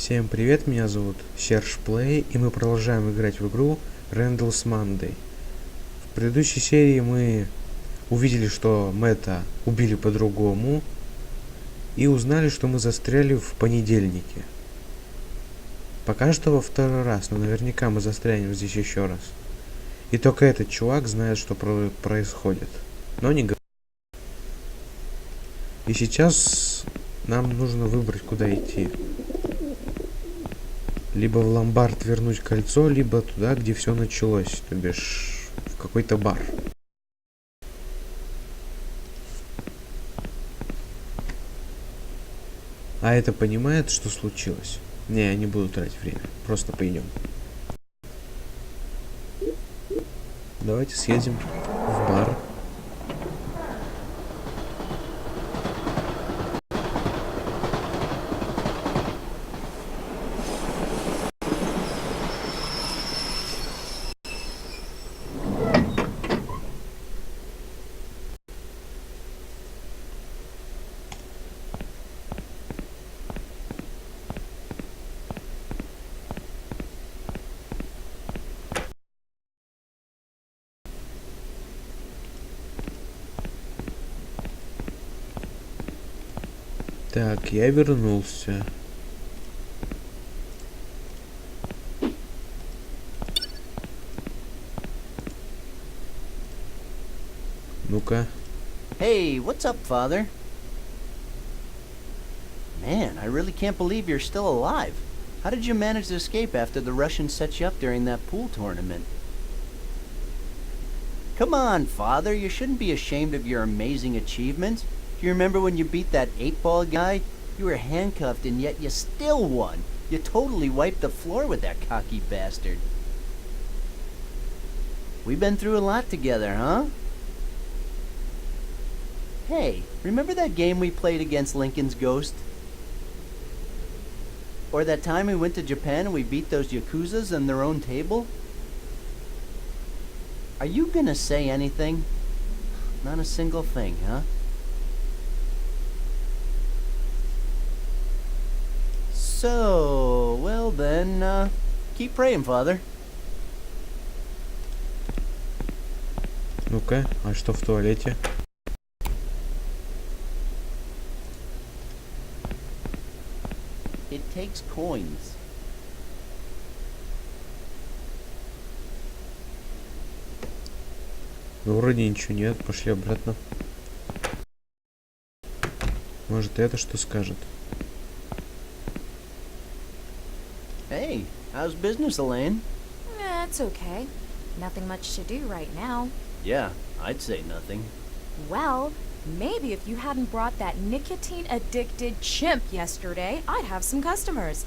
Всем привет, меня зовут Серж Плей, и мы продолжаем играть в игру Randals Monday. В предыдущей серии мы увидели, что Мэтта убили по-другому, и узнали, что мы застряли в понедельнике. Пока что во второй раз, но наверняка мы застрянем здесь еще раз. И только этот чувак знает, что происходит, но не говорит. И сейчас нам нужно выбрать, куда идти. Либо в ломбард вернуть кольцо, либо туда, где все началось, то бишь в какой-то бар. А это понимает, что случилось? Не, я не буду тратить время, просто пойдем. Давайте съездим в бар. Так, я вернулся. Ну-ка. Hey, what's up, Father? Man, I really can't believe you're still alive. How did you manage to escape after the Russians set you up during that pool tournament? Come on, Father, you shouldn't be ashamed of your amazing achievements. Do you remember when you beat that 8-ball guy? You were handcuffed and yet you still won. You totally wiped the floor with that cocky bastard. We've been through a lot together, huh? Hey, remember that game we played against Lincoln's Ghost? Or that time we went to Japan and we beat those Yakuzas on their own table? Are you gonna say anything? Not a single thing, huh? So, well then, keep praying, Father. Ну-ка, а что в туалете? It takes coins. Ну, вроде ничего нет, пошли обратно. Может, это что скажет? Hey, how's business, Elaine? It's okay. Nothing much to do right now. Yeah, I'd say nothing. Well, maybe if you hadn't brought that nicotine-addicted chimp yesterday, I'd have some customers.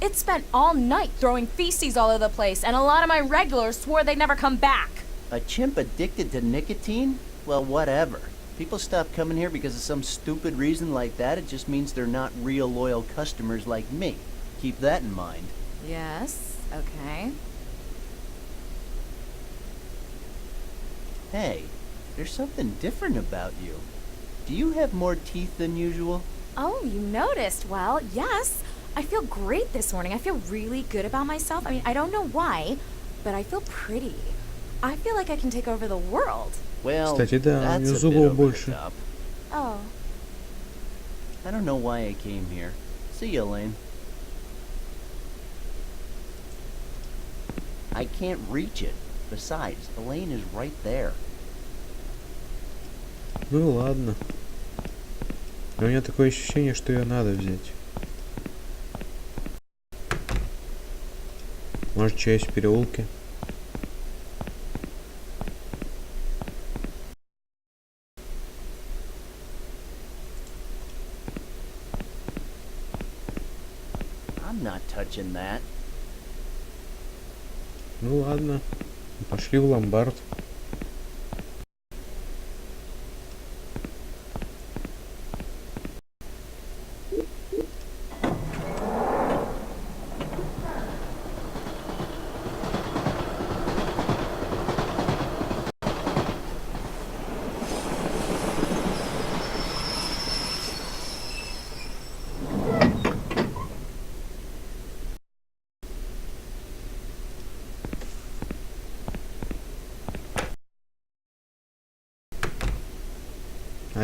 It spent all night throwing feces all over the place, and a lot of my regulars swore they'd never come back. A chimp addicted to nicotine? Well, whatever. People stop coming here because of some stupid reason like that. It just means they're not real loyal customers like me. Keep that in mind. Yes, okay. Hey, there's something different about you. Do you have more teeth than usual? Oh, you noticed. Well, yes. I feel great this morning. I feel really good about myself. I mean, I don't know why, but I feel pretty. I feel like I can take over the world. Well, Кстати, да, у that's нее a bit зубов over the больше. top. Oh. I don't know why I came here. See you, Elaine. I can't reach it. Besides, Elaine is right there. Ну ладно. Но у меня такое ощущение, что ее надо взять. Может, что есть в переулке? I'm not touching that. Ну ладно. Пошли в ломбард.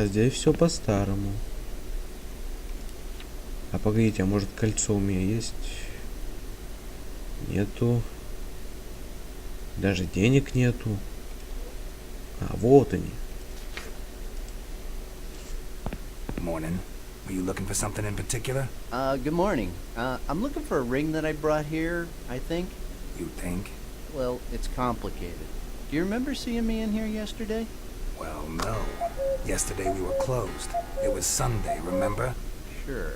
А здесь все по-старому. А погодите, а может кольцо у меня есть? Нету. Даже денег нету. А, вот они. Morning. Were you looking for something in particular? Good morning. I'm looking for a ring that I brought here, I think. You think? Well, it's complicated. Do you remember seeing me in here yesterday? Well, no. Yesterday we were closed. It was Sunday, remember? Sure.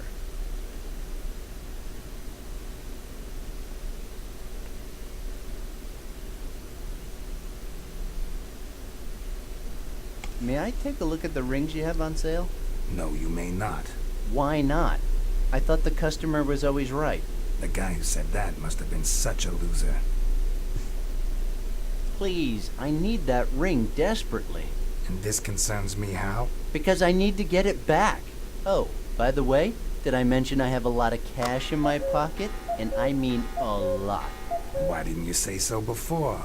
May I take a look at the rings you have on sale? No, you may not. Why not? I thought the customer was always right. The guy who said that must have been such a loser. Please, I need that ring desperately. And this concerns me how? Because I need to get it back. Oh, by the way, did I mention I have a lot of cash in my pocket? And I mean a lot. Why didn't you say so before?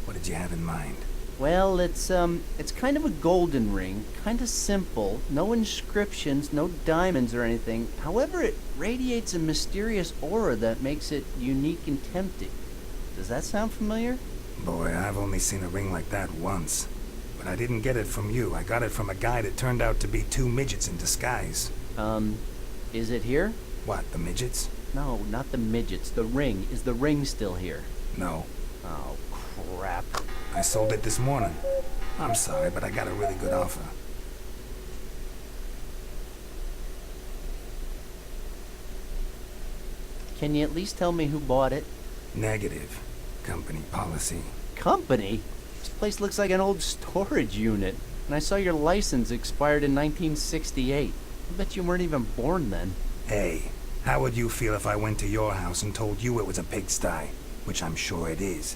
What did you have in mind? Well, it's kind of a golden ring, kind of simple, no inscriptions, no diamonds or anything. However, it radiates a mysterious aura that makes it unique and tempting. Does that sound familiar? Boy, I've only seen a ring like that once. But I didn't get it from you. I got it from a guy that turned out to be two midgets in disguise. Is it here? What, the midgets? No, not the midgets. The ring. Is the ring still here? No. Oh, crap. I sold it this morning. I'm sorry, but I got a really good offer. Can you at least tell me who bought it? Negative. Company policy. Company? This place looks like an old storage unit. And I saw your license expired in 1968. I bet you weren't even born then. Hey, how would you feel if I went to your house and told you it was a pigsty? Which I'm sure it is.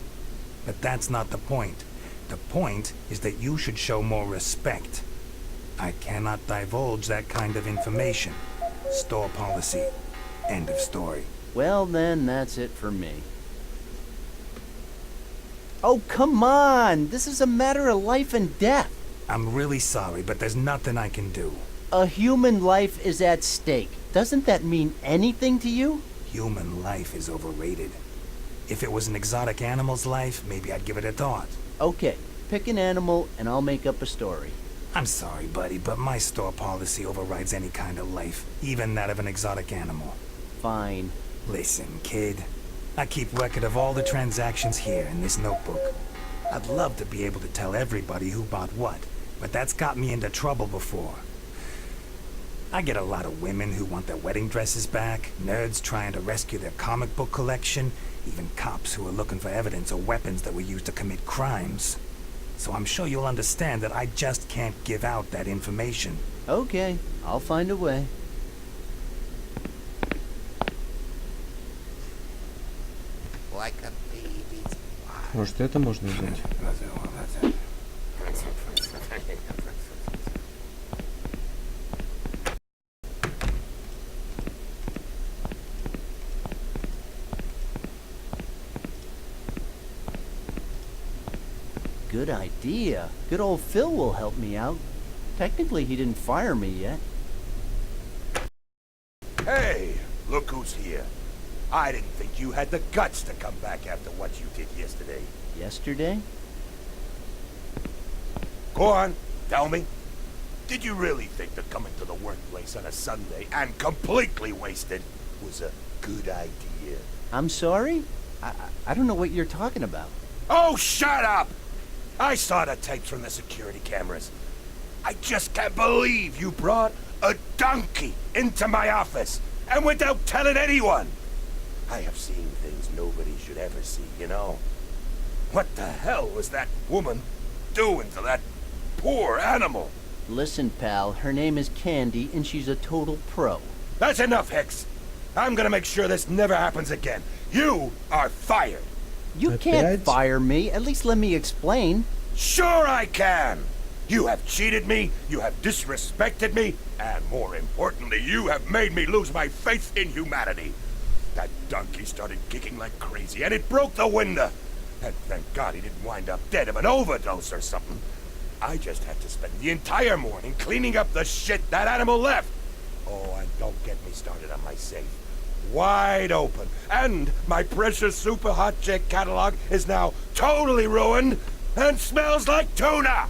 But that's not the point. The point is that you should show more respect. I cannot divulge that kind of information. Store policy. End of story. Well, then, that's it for me. Oh, come on! This is a matter of life and death. I'm really sorry, but there's nothing I can do. A human life is at stake. Doesn't that mean anything to you? Human life is overrated. If it was an exotic animal's life, maybe I'd give it a thought. Okay, pick an animal and I'll make up a story. I'm sorry, buddy, but my store policy overrides any kind of life, even that of an exotic animal. Fine. Listen, kid. I keep record of all the transactions here in this notebook. I'd love to be able to tell everybody who bought what, but that's got me into trouble before. I get a lot of women who want their wedding dresses back, nerds trying to rescue their comic book collection, even cops who are looking for evidence or weapons that were used to commit crimes. So I'm sure you'll understand that I just can't give out that information. Okay, I'll find a way. Like a baby's Может, это можно взять? Good idea. Good old Phil will help me out. Technically, he didn't fire me yet. Hey, look who's here. I didn't think you had the guts to come back after what you did yesterday. Yesterday? Go on, tell me. Did you really think that coming to the workplace on a Sunday and completely wasted was a good idea? I'm sorry? I don't know what you're talking about. Oh, shut up! I saw the tapes from the security cameras. I just can't believe you brought a donkey into my office and without telling anyone. I have seen things nobody should ever see, you know. What the hell was that woman doing to that poor animal? Listen, pal, her name is Candy, and she's a total pro. That's enough, Hicks. I'm gonna make sure this never happens again. You are fired. You can't fire me. At least let me explain. Sure I can. You have cheated me, you have disrespected me, and more importantly, you have made me lose my faith in humanity. That donkey started kicking like crazy, and it broke the window. And thank God he didn't wind up dead of an overdose or something. I just had to spend the entire morning cleaning up the shit that animal left. Oh, and don't get me started on my safe. Wide open. And my precious super hot chick catalog is now totally ruined and smells like tuna.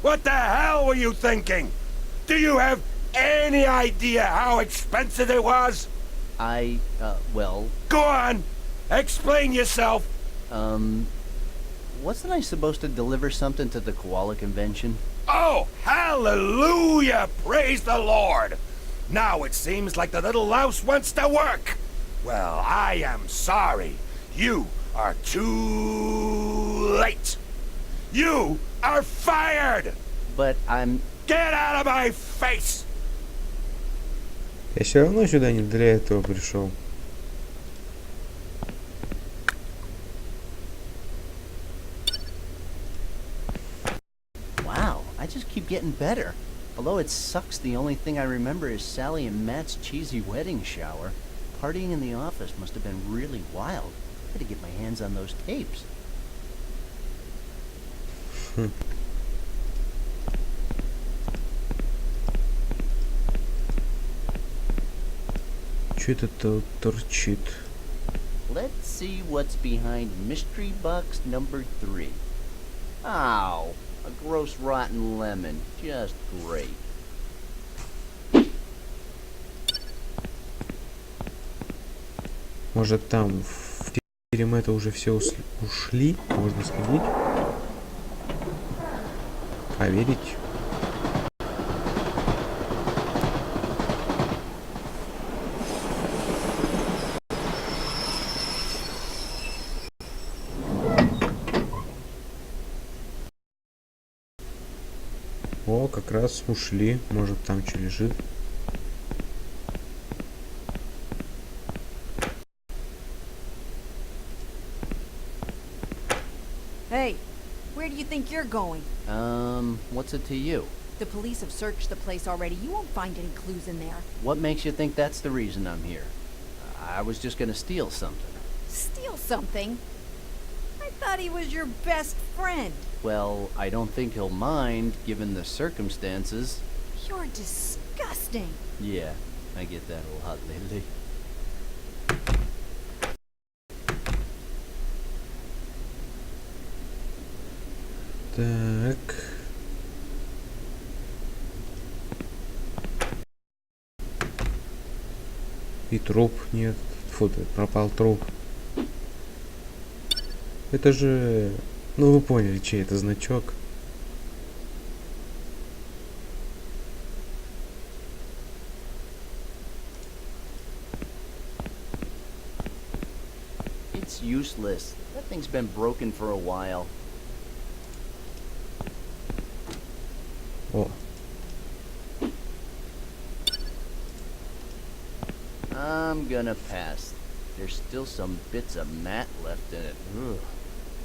What the hell were you thinking? Do you have any idea how expensive it was? Well, Go on. Explain yourself. wasn't I supposed to deliver something to the koala convention? Oh, hallelujah! Praise the Lord! Now it seems like the little louse wants to work. Well, I am sorry. You are too late. You are fired! But I'm... Get out of my face! Я все равно сюда не для этого пришел. Wow, I just keep getting better. Although it sucks, the only thing I remember is Sally and Matt's cheesy wedding shower. Partying in the office must have been really wild. I had to get my hands on those tapes. Чё это тут торчит? Let's see what's behind mystery box number 3. Ow, a gross rotten lemon. Just great. Может там в тюрьме-то уже все ушли? Можно сходить? Проверить? О, как раз ушли. Может там что лежит? Hey, where do you think you're going? What's it to you? The police have searched the place already. You won't find any clues in there. What makes you think that's the reason I'm here? I was just gonna steal something. Steal something? I thought he was your best friend. Well, I don't think he'll mind, given the circumstances. You're disgusting. Yeah, I get that a lot lately. Так. И труп нет. Фу, пропал труп. Это же... Ну вы поняли, чей это значок. It's useless. That thing's been broken for a while. О, I'm gonna pass. There's still some bits of mat left in it. Ugh.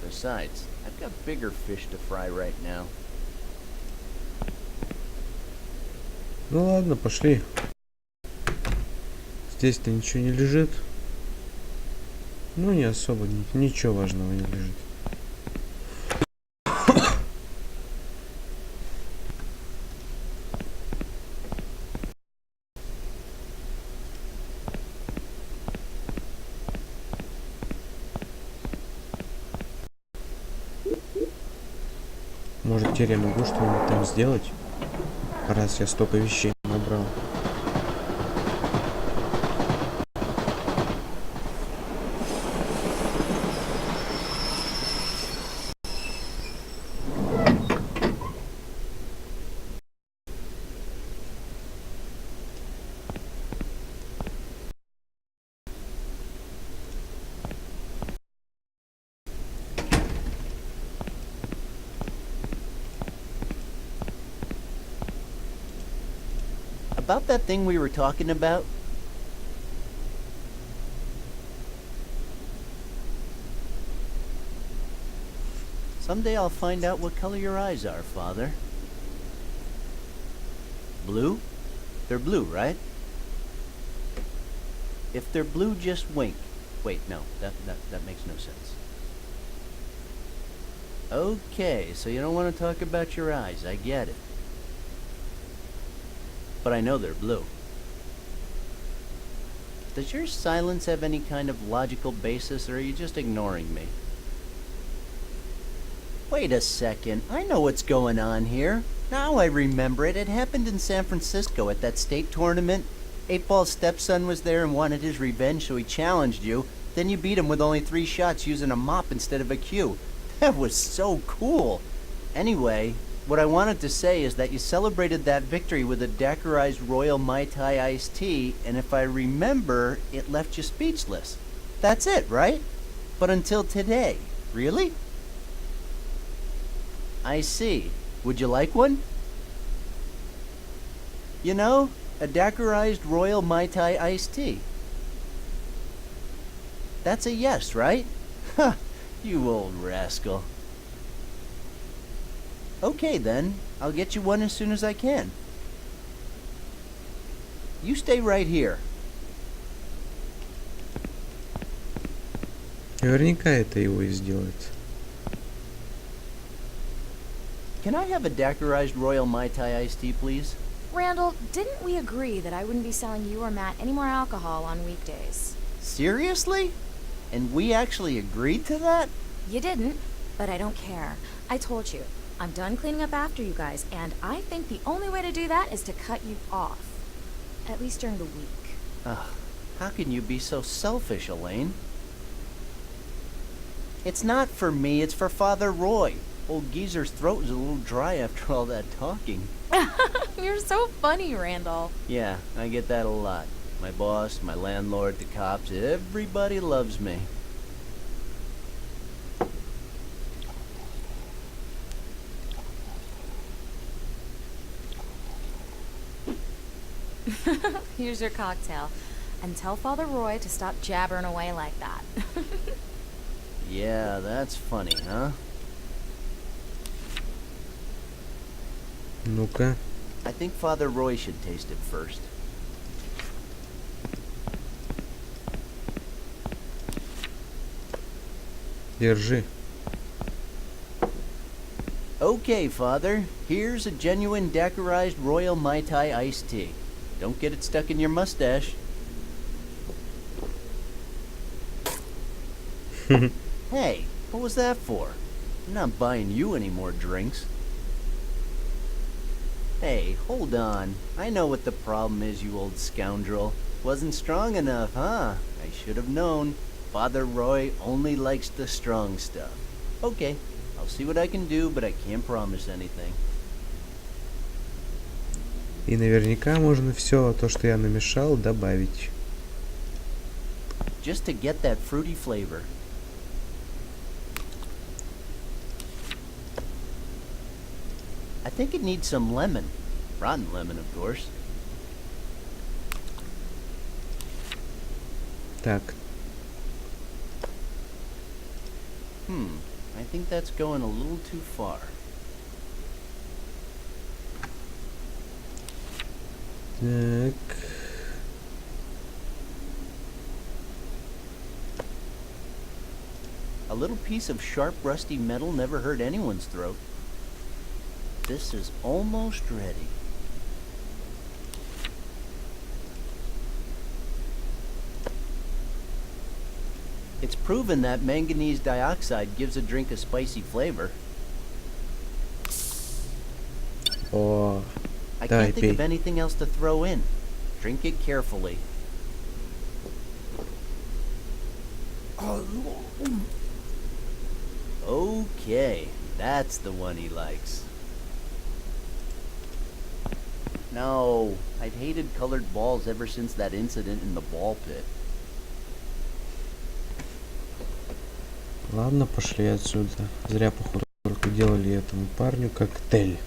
Besides, I've got bigger fish to fry right now. ну ладно, пошли. Здесь-то ничего не лежит. Ну не особо, ничего важного не лежит. Может, теперь я могу что-нибудь там сделать, раз я столько вещей набрал. About that thing we were talking about? Someday I'll find out what color your eyes are, Father. Blue? They're blue, right? If they're blue, just wink. Wait, no, that makes no sense. Okay, so you don't want to talk about your eyes. I get it. But I know they're blue. Does your silence have any kind of logical basis, or are you just ignoring me? Wait a second. I know what's going on here. Now I remember it. It happened in San Francisco at that state tournament. 8-Ball's stepson was there and wanted his revenge, so he challenged you. Then you beat him with only 3 shots using a mop instead of a cue. That was so cool. Anyway, what I wanted to say is that you celebrated that victory with a daiquirized Royal Mai Tai iced tea, and if I remember, it left you speechless. That's it, right? But until today. Really? I see. Would you like one? You know, a daiquirized Royal Mai Tai iced tea. That's a yes, right? Ha! You old rascal. Okay then, I'll get you one as soon as I can. You stay right here. Наверняка это его и сделает. Can I have a daiquirized Royal Mai Tai iced tea, please? Randall, didn't we agree that I wouldn't be selling you or Matt any more alcohol on weekdays? Seriously? And we actually agreed to that? You didn't, but I don't care. I told you, I'm done cleaning up after you guys, and I think the only way to do that is to cut you off. At least during the week. Ugh, how can you be so selfish, Elaine? It's not for me, it's for Father Roy. Old Geezer's throat is a little dry after all that talking. You're so funny, Randall. Yeah, I get that a lot. My boss, my landlord, the cops, everybody loves me. Here's your cocktail. And tell Father Roy to stop jabbering away like that. Yeah, that's funny, huh? Ну-ка. I think Father Roy should taste it first. Держи. Okay, Father. Here's a genuine daiquirized Royal Mai Tai iced tea. Don't get it stuck in your mustache. Hey, what was that for? I'm not buying you any more drinks. Hey, hold on. I know what the problem is, you old scoundrel. Wasn't strong enough, huh? I should have known. Father Roy only likes the strong stuff. Okay, I'll see what I can do, but I can't promise anything. И наверняка можно все то, что я намешал, добавить. Just to get that fruity flavor. I think it needs some lemon. Rotten lemon, of course. Так, I think that's going a little too far. так. A little piece of sharp, rusty metal never hurt anyone's throat. This is almost ready. It's proven that manganese dioxide gives a drink a spicy flavor. О, I давай can't think of пей. anything else to throw in. Drink it carefully. Okay, that's the one he likes. No, I've hated colored balls ever since that incident in the ball pit. Ладно, пошли отсюда. Зря, походу, только делали этому парню коктейль.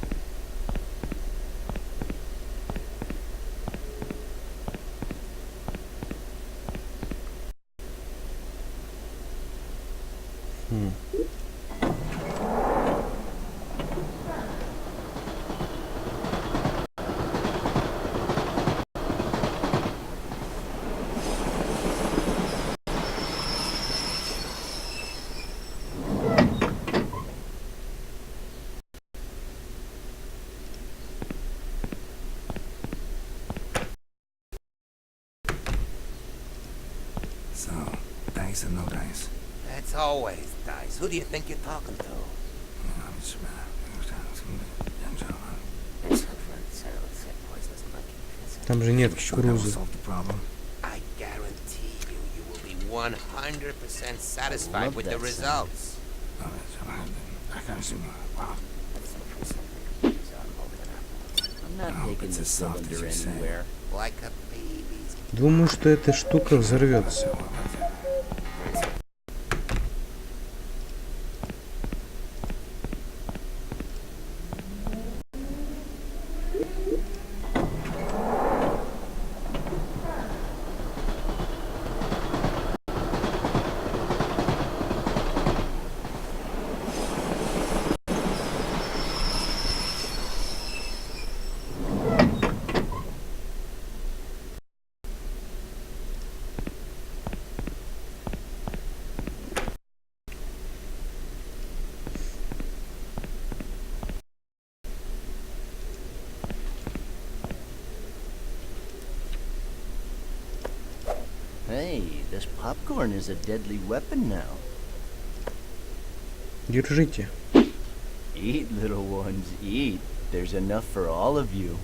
So, dice or no dice? That's always dice. Who do you think you're talking to? Там же нет Sure that will кукурузы. solve the problem. I guarantee you, you will be 100% satisfied love with the that results. Wow. I'm not hope taking it's this as soft as cylinder you say. anywhere. Like a baby's. Думаю, что эта штука взорвется. Hey, this popcorn is a deadly weapon now. Держите. Eat, little ones, eat. There's enough for all of you.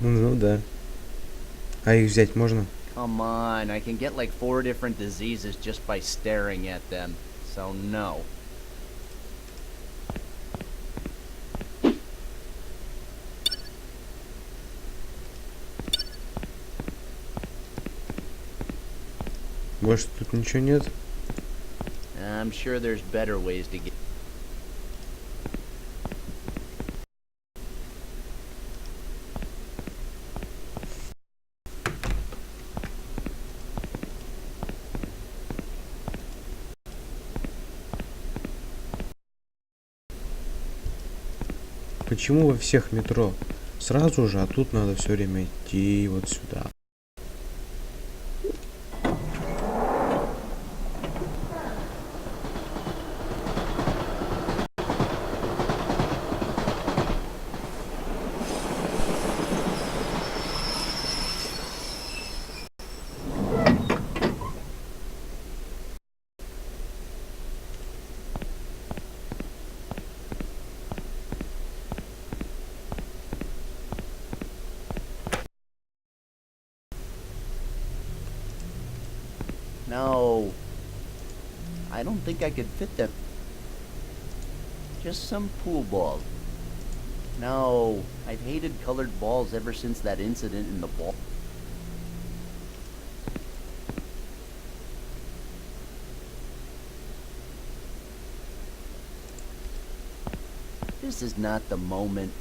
Ну да. А их взять можно? Come on, I can get like 4 different diseases just by staring at them. So no. Больше тут ничего нет. I'm sure there's better ways to get. Почему во всех метро сразу же, а тут надо все время идти вот сюда? No. I don't think I could fit them. Just some pool balls. No. I've hated colored balls ever since that incident in the ball. This is not the moment.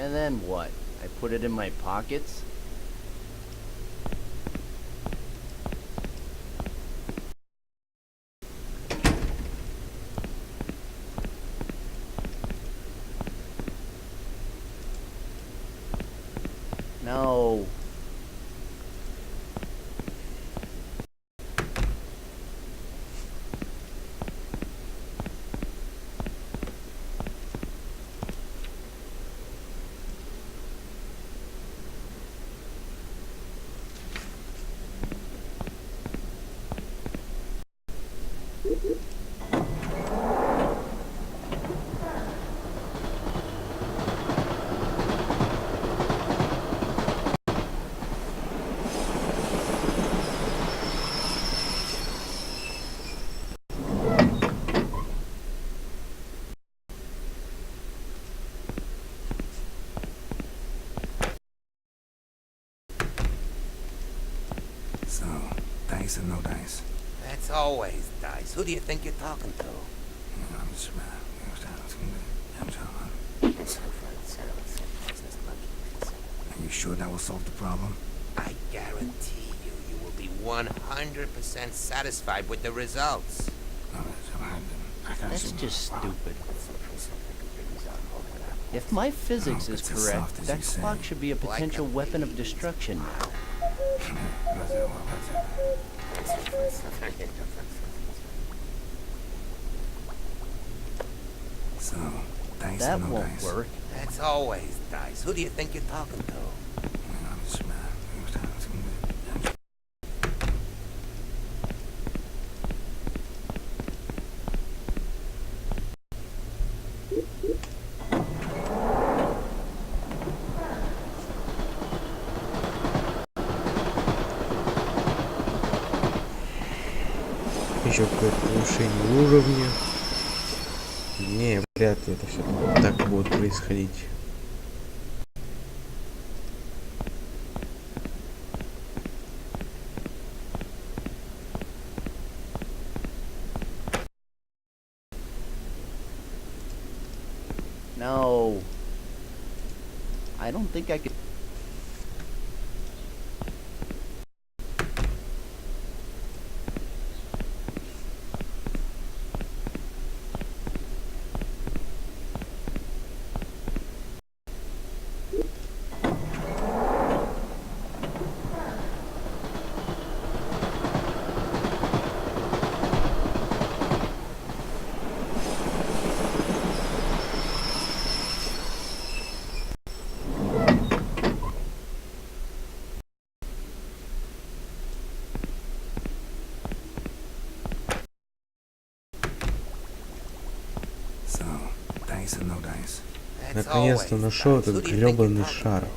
And then what? I put it in my pockets? No. So, dice or no dice? That's always dice. Who do you think you're talking to? Are you sure that will solve the problem? I guarantee you, you will be 100% satisfied with the results. That's just stupid. If my physics Oh, is it's as correct, soft as that you say. clock should be a potential weapon of destruction now. So, dice That or no won't dice? work. That's always dice. Who do you think you're talking to? Еще какое-то повышение уровня. Не, вряд ли это все так будет происходить. No. I don't think I could. So, dice or no dice? That's Наконец-то always нашел dice. Who этот do you think you're гребаный talking шар. to?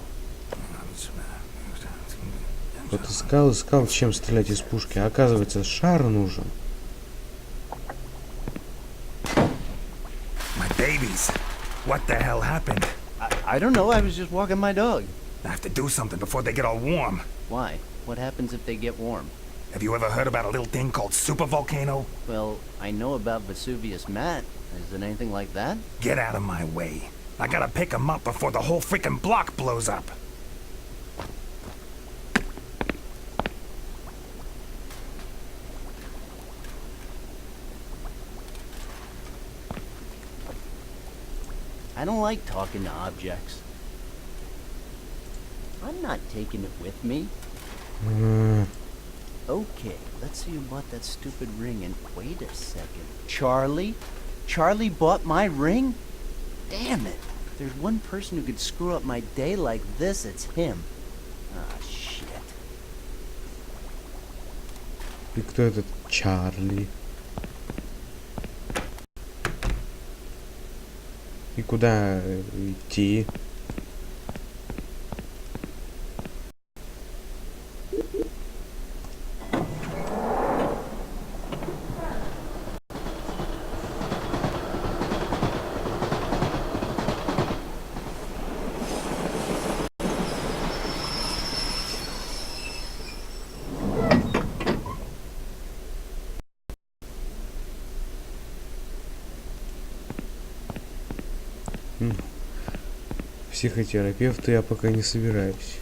Вот искал, чем стрелять из пушки, а оказывается, шар нужен. My babies! What the hell happened? I don't know. I was just walking my dog. I have to do something before they get all warm. Why? What happens if they get warm? Have you ever heard about a little thing called supervolcano? Well, I know about Vesuvius Matt. Is it anything like that? Get out of my way. I gotta pick 'em up before the whole freaking block blows up. I don't like talking to objects. I'm not taking it with me. Okay, let's see who bought that stupid ring and wait a second. Charlie? Charlie bought my ring? Damn it. If there's one person who could screw up my day like this, it's him. Ah, shit. И кто этот Чарли? И куда идти? Психотерапевт я пока не собираюсь.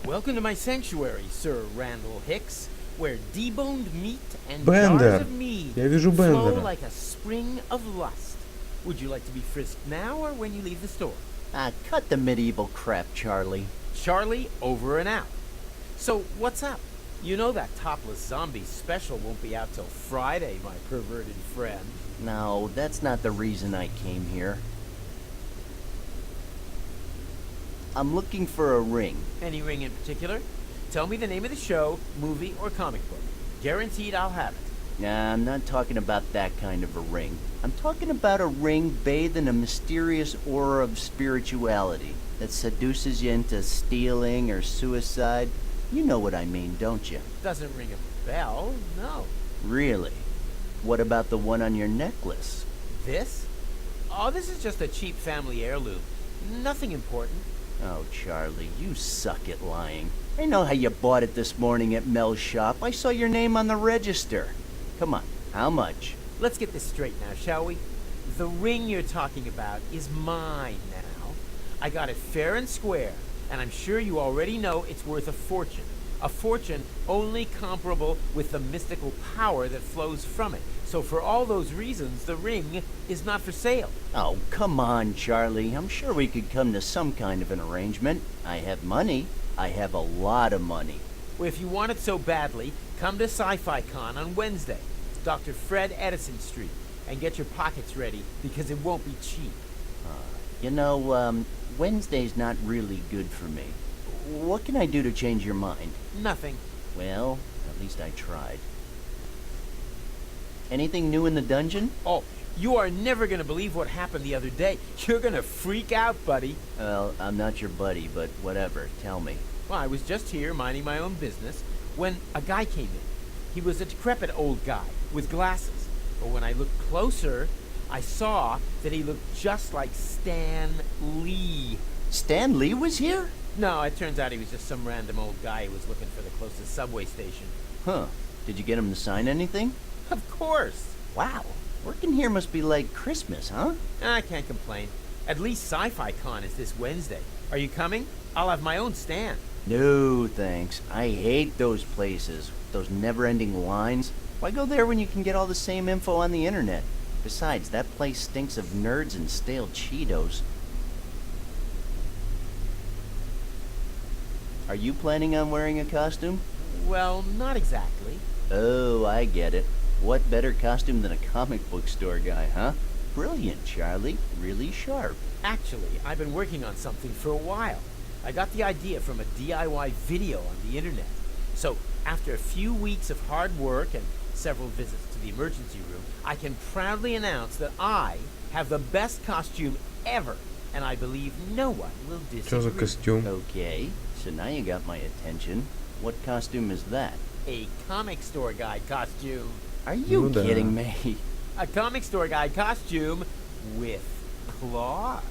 Welcome to my sanctuary, Sir Randall Hicks, where deboned meat and Бендер! jars of mead Я вижу flow Бендера. like a spring of lust. Would you like to be frisked now or when you leave the store? Ah, cut the medieval crap, Charlie. Charlie, over and out. So, what's up? You know that topless zombie special won't be out till Friday, my perverted friend. No, that's not the reason I came here. I'm looking for a ring. Any ring in particular? Tell me the name of the show, movie, or comic book. Guaranteed I'll have it. Nah, I'm not talking about that kind of a ring. I'm talking about a ring bathed in a mysterious aura of spirituality that seduces you into stealing or suicide. You know what I mean, don't you? Doesn't ring a bell, no. Really? What about the one on your necklace? This? Oh, this is just a cheap family heirloom. Nothing important. Oh, Charlie, you suck at lying. I know how you bought it this morning at Mel's shop. I saw your name on the register. Come on, how much? Let's get this straight now, shall we? The ring you're talking about is mine now. I got it fair and square, and I'm sure you already know it's worth a fortune. A fortune only comparable with the mystical power that flows from it. So for all those reasons, the ring is not for sale. Oh, come on, Charlie. I'm sure we could come to some kind of an arrangement. I have money. I have a lot of money. Well, if you want it so badly, come to Sci-Fi Con on Wednesday, Dr. Fred Edison Street, and get your pockets ready because it won't be cheap. You know, Wednesday's not really good for me. What can I do to change your mind? Nothing. Well, at least I tried. Anything new in the dungeon? Oh, you are never going to believe what happened the other day. You're going to freak out, buddy. Well, I'm not your buddy, but whatever. Tell me. Well, I was just here minding my own business when a guy came in. He was a decrepit old guy with glasses. But when I looked closer, I saw that he looked just like Stan Lee. Stan Lee was here? No, it turns out he was just some random old guy who was looking for the closest subway station. Huh. Did you get him to sign anything? Of course. Wow. Working here must be like Christmas, huh? I can't complain. At least Sci-Fi Con is this Wednesday. Are you coming? I'll have my own stand. No, thanks. I hate those places. Those never-ending lines. Why go there when you can get all the same info on the internet? Besides, that place stinks of nerds and stale Cheetos. Are you planning on wearing a costume? Well, not exactly. Oh, I get it. What better costume than a comic book store guy, huh? Brilliant, Charlie. Really sharp. Actually, I've been working on something for a while. I got the idea from a DIY video on the internet. So, after a few weeks of hard work and several visits to the emergency room, I can proudly announce that I have the best costume ever, and I believe no one will Что за disagree. костюм? Okay, so now you got my attention. What costume is that? A comic store guy costume. Are you Ну да. kidding me? A comic store guy costume with claws.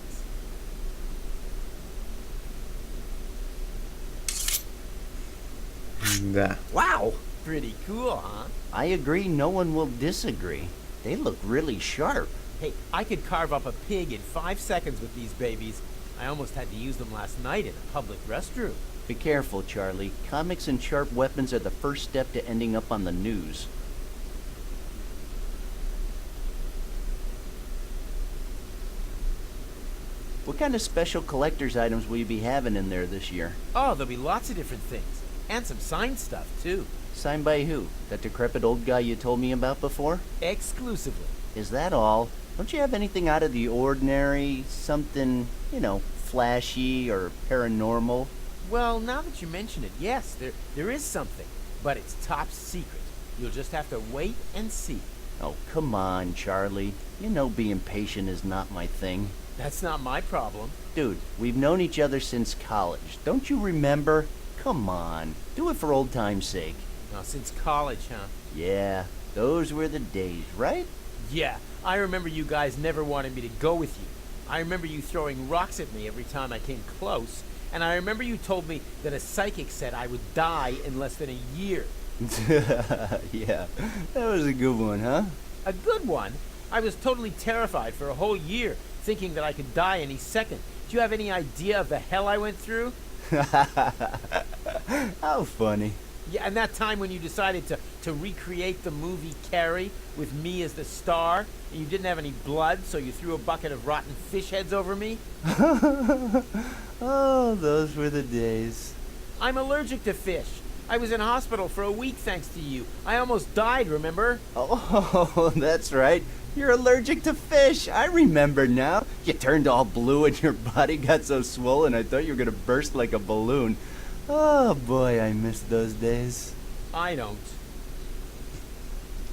Да. Wow! Pretty cool, huh? I agree, no one will disagree. They look really sharp. Hey, I could carve up a pig in 5 seconds with these babies. I almost had to use them last night in a public restroom. Be careful, Charlie. Comics and sharp weapons are the first step to ending up on the news. What kind of special collector's items will you be having in there this year? Oh, there'll be lots of different things. And some signed stuff, too. Signed by who? That decrepit old guy you told me about before? Exclusively. Is that all? Don't you have anything out of the ordinary? Something, flashy or paranormal? Well, now that you mention it, yes, there is something. But it's top secret. You'll just have to wait and see. Oh, come on, Charlie. You know being patient is not my thing. That's not my problem. Dude, we've known each other since college. Don't you remember? Come on. Do it for old time's sake. Now, since college, huh? Yeah, those were the days, right? Yeah, I remember you guys never wanted me to go with you. I remember you throwing rocks at me every time I came close. And I remember you told me that a psychic said I would die in less than a year. Yeah, that was a good one, huh? A good one? I was totally terrified for a whole year, thinking that I could die any second. Do you have any idea of the hell I went through? How funny. Yeah, and that time when you decided to recreate the movie Carrie with me as the star, and you didn't have any blood, so you threw a bucket of rotten fish heads over me? Oh, those were the days. I'm allergic to fish. I was in hospital for a week thanks to you. I almost died, remember? Oh, that's right. You're allergic to fish. I remember now. You turned all blue and your body got so swollen I thought you were going to burst like a balloon. Oh boy, I miss those days. I don't.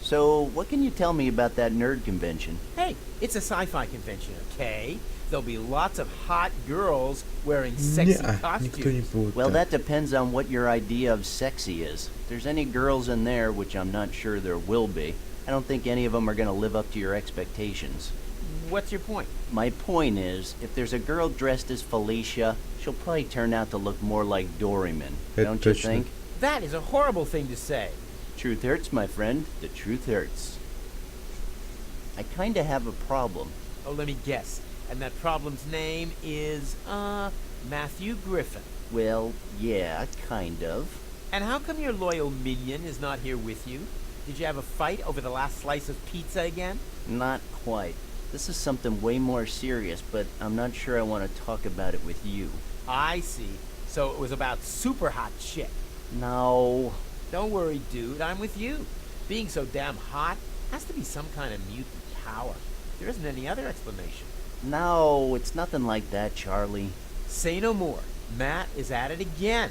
So, what can you tell me about that nerd convention? Hey, it's a sci-fi convention, okay? There'll be lots of hot girls wearing sexy Не, никто не costumes. будет. Well, так. that depends on what your idea of sexy is. If there's any girls in there, which I'm not sure there will be, I don't think any of them are going to live up to your expectations. What's your point? My point is, if there's a girl dressed as Felicia, she'll probably turn out to look more like Doryman. Это Don't you точно. think? That is a horrible thing to say. Truth hurts, my friend. The truth hurts. I kinda have a problem. Oh, let me guess. And that problem's name is, Matthew Griffin. Well, yeah, kind of. And how come your loyal minion is not here with you? Did you have a fight over the last slice of pizza again? Not quite. This is something way more serious, but I'm not sure I want to talk about it with you. I see. So it was about super hot chick. No. Don't worry, dude. I'm with you. Being so damn hot has to be some kind of mutant power. There isn't any other explanation. No, it's nothing like that, Charlie. Say no more. Matt is at it again.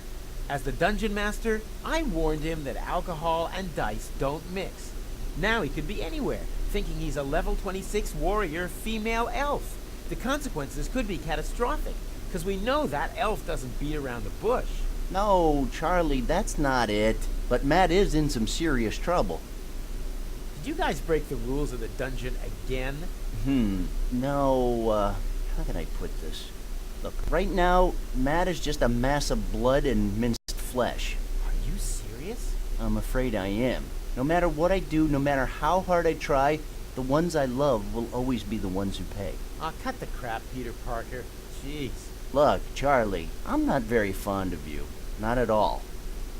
As the dungeon master, I warned him that alcohol and dice don't mix. Now he could be anywhere, thinking he's a level 26 warrior female elf. The consequences could be catastrophic, because we know that elf doesn't beat around the bush. No, Charlie, that's not it. But Matt is in some serious trouble. Did you guys break the rules of the dungeon again? No, how can I put this? Look, right now, Matt is just a mass of blood and minced flesh. Are you serious? I'm afraid I am. No matter what I do, no matter how hard I try, the ones I love will always be the ones who pay. Aw, cut the crap, Peter Parker. Jeez. Look, Charlie, I'm not very fond of you. Not at all.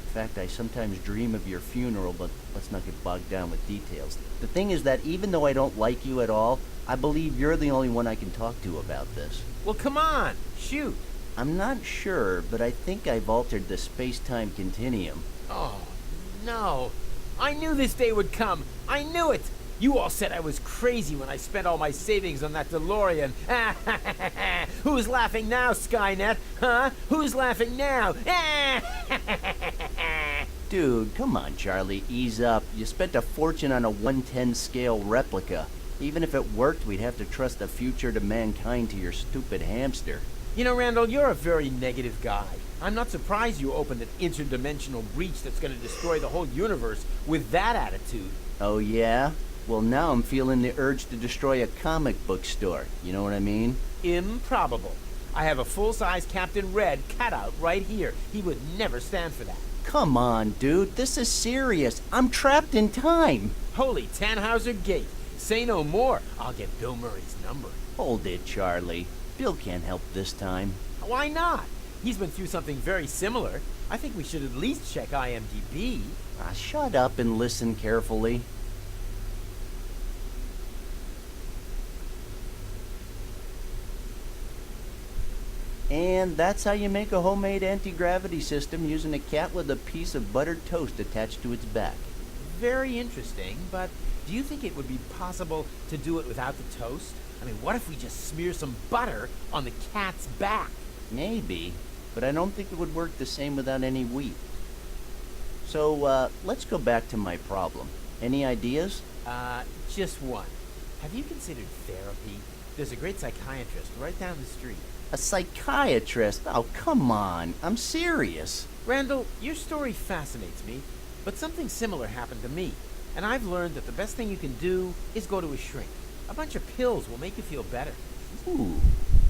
In fact, I sometimes dream of your funeral, but let's not get bogged down with details. The thing is that even though I don't like you at all, I believe you're the only one I can talk to about this. Well, come on. Shoot. I'm not sure, but I think I've altered the space-time continuum. Oh, no. I knew this day would come. I knew it. You all said I was crazy when I spent all my savings on that DeLorean. Who's laughing now, Skynet? Huh? Who's laughing now? Dude, come on, Charlie, ease up. You spent a fortune on a 110 scale replica. Even if it worked, we'd have to trust the future to mankind to your stupid hamster. You know, Randall, you're a very negative guy. I'm not surprised you opened an interdimensional breach that's going to destroy the whole universe with that attitude. Oh, yeah? Well, now I'm feeling the urge to destroy a comic book store. You know what I mean? Improbable. I have a full-size Captain Red cutout right here. He would never stand for that. Come on, dude. This is serious. I'm trapped in time. Holy Tannhauser Gate. Say no more. I'll get Bill Murray's number. Hold it, Charlie. Bill can't help this time. Why not? He's been through something very similar. I think we should at least check IMDb. Shut up and listen carefully. And that's how you make a homemade anti-gravity system using a cat with a piece of buttered toast attached to its back. Very interesting, but do you think it would be possible to do it without the toast? I mean, what if we just smear some butter on the cat's back? Maybe, but I don't think it would work the same without any wheat. So, let's go back to my problem. Any ideas? Just one. Have you considered therapy? There's a great psychiatrist right down the street. A psychiatrist? Oh, come on. I'm serious. Randall, your story fascinates me, but something similar happened to me, and I've learned that the best thing you can do is go to a shrink. A bunch of pills will make you feel better. Ooh,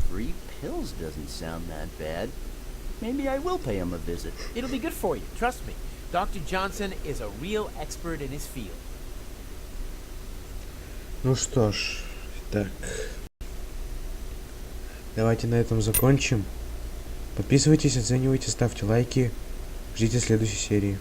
3 pills doesn't sound that bad. Maybe I will pay him a visit. It'll be good for you, trust me. Dr. Johnson is a real expert in his field. Ну что ж, так. Давайте на этом закончим. Подписывайтесь, оценивайте, ставьте лайки. Ждите следующей серии.